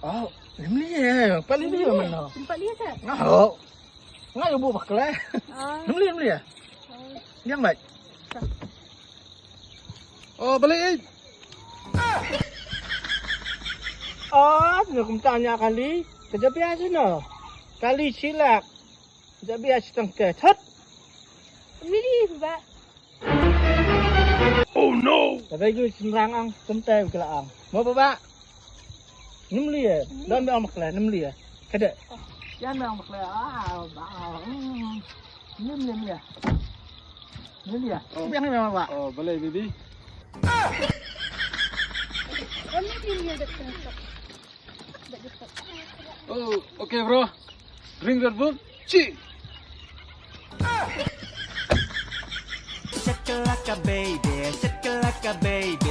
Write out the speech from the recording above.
Oh, lim lia. Paling dia mana? Tempat dia tak? Oh. Ngai ibu bakal. Lim lia. Yang baik. Oh, balik. Oh, nak tanya kali. Kerja biasa no. Kali silap. Kerja biasa tengke. Thất. Milih Pak. Oh no. Tapi gue senang ang tempe ke ang. Mau apa Pak? 6 lia. Dan be ang makla 6 lia. Kada. Yan be ang makla. Lim lia. Lim lia. Yang ni memang Pak. Oh, balik baby. Oh, okay bro. Drink that book. Chi. Shakalaka baby, shakalaka baby.